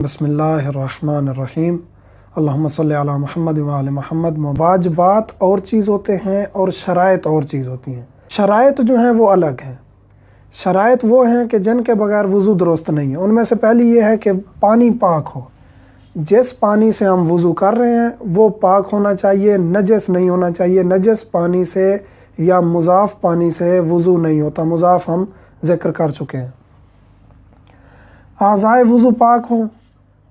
بسم اللہ الرحمن الرحیم اللہم صلی علی محمد و آل محمد۔ واجبات اور چیز ہوتے ہیں اور شرائط اور چیز ہوتی ہیں۔ شرائط جو ہیں وہ الگ ہیں۔ شرائط وہ ہیں کہ جن کے بغیر وضو درست نہیں ہے۔ ان میں سے پہلی یہ ہے کہ پانی پاک ہو۔ جس پانی سے ہم وضو کر رہے ہیں وہ پاک ہونا چاہیے، نجس نہیں ہونا چاہیے۔ نجس پانی سے یا مضاف پانی سے وضو نہیں ہوتا، مضاف ہم ذکر کر چکے ہیں۔ اعضائے وضو پاک ہوں،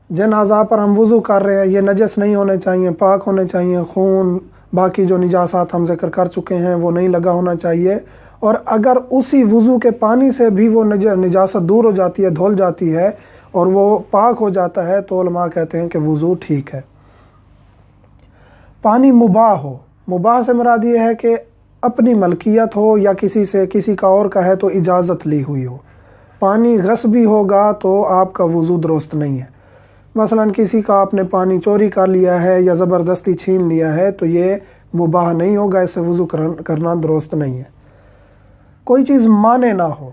جن اعضاء پر ہم وضو کر رہے ہیں یہ نجس نہیں ہونے چاہیے، پاک ہونے چاہیے۔ خون، باقی جو نجاسات ہم ذکر کر چکے ہیں وہ نہیں لگا ہونا چاہیے۔ اور اگر اسی وضو کے پانی سے بھی وہ نجاست دور ہو جاتی ہے، دھل جاتی ہے اور وہ پاک ہو جاتا ہے تو علماء کہتے ہیں کہ وضو ٹھیک ہے۔ پانی مباح ہو۔ مباح سے مراد یہ ہے کہ اپنی ملکیت ہو یا کسی کا اور کا ہے تو اجازت لی ہوئی ہو۔ پانی غصبی ہوگا تو آپ کا وضو درست نہیں ہے۔ مثلا کسی کا آپ نے پانی چوری کر لیا ہے یا زبردستی چھین لیا ہے تو یہ مباح نہیں ہوگا، اس سے وضو کرنا درست نہیں ہے۔ کوئی چیز مانے نہ ہو۔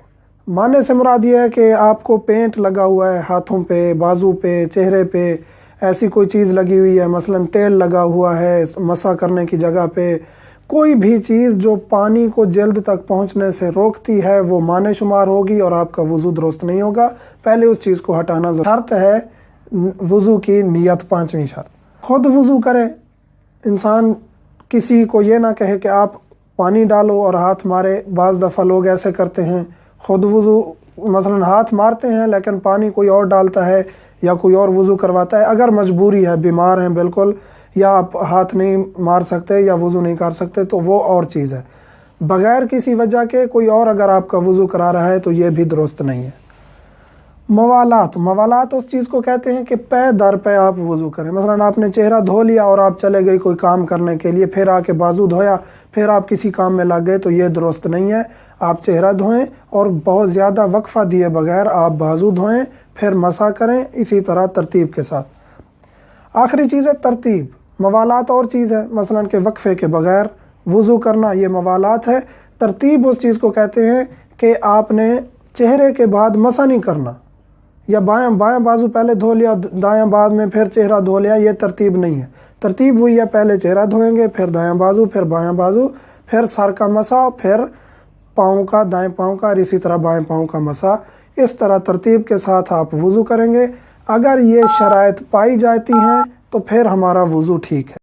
مانے سے مراد یہ ہے کہ آپ کو پینٹ لگا ہوا ہے ہاتھوں پہ، بازو پہ، چہرے پہ، ایسی کوئی چیز لگی ہوئی ہے، مثلا تیل لگا ہوا ہے مسح کرنے کی جگہ پہ، کوئی بھی چیز جو پانی کو جلد تک پہنچنے سے روکتی ہے وہ مانے شمار ہوگی اور آپ کا وضو درست نہیں ہوگا۔ پہلے اس چیز کو ہٹانا شرط ہے وضو کی نیت، 5ویں شرط۔ خود وضو کرے انسان، کسی کو یہ نہ کہے کہ آپ پانی ڈالو اور ہاتھ مارے۔ بعض دفعہ لوگ ایسے کرتے ہیں، خود وضو مثلا ہاتھ مارتے ہیں لیکن پانی کوئی اور ڈالتا ہے یا کوئی اور وضو کرواتا ہے۔ اگر مجبوری ہے، بیمار ہیں بالکل، یا آپ ہاتھ نہیں مار سکتے یا وضو نہیں کر سکتے تو وہ اور چیز ہے۔ بغیر کسی وجہ کے کوئی اور اگر آپ کا وضو کرا رہا ہے تو یہ بھی درست نہیں ہے۔ موالات اس چیز کو کہتے ہیں کہ پے در پہ آپ وضو کریں۔ مثلا آپ نے چہرہ دھو لیا اور آپ چلے گئے کوئی کام کرنے کے لیے، پھر آ کے بازو دھویا، پھر آپ کسی کام میں لگ گئے تو یہ درست نہیں ہے۔ آپ چہرہ دھوئیں اور بہت زیادہ وقفہ دیے بغیر آپ بازو دھوئیں، پھر مسح کریں، اسی طرح ترتیب کے ساتھ۔ آخری چیز ہے ترتیب۔ موالات اور چیز ہے، مثلا کہ وقفے کے بغیر وضو کرنا، یہ موالات ہے۔ ترتیب اس چیز کو کہتے ہیں کہ آپ نے چہرے کے بعد مسح نہیں کرنا، یا بائیں بازو پہلے دھو لیا دائیں بعد میں پھر چہرہ دھو لیا، یہ ترتیب نہیں ہے۔ ترتیب ہوئی ہے پہلے چہرہ دھوئیں گے، پھر دائیں بازو، پھر بائیں بازو، پھر سر کا مسح، پھر پاؤں کا، دائیں پاؤں کا، اور اسی طرح بائیں پاؤں کا مسح۔ اس طرح ترتیب کے ساتھ آپ وضو کریں گے۔ اگر یہ شرائط پائی جاتی ہیں تو پھر ہمارا وضو ٹھیک ہے۔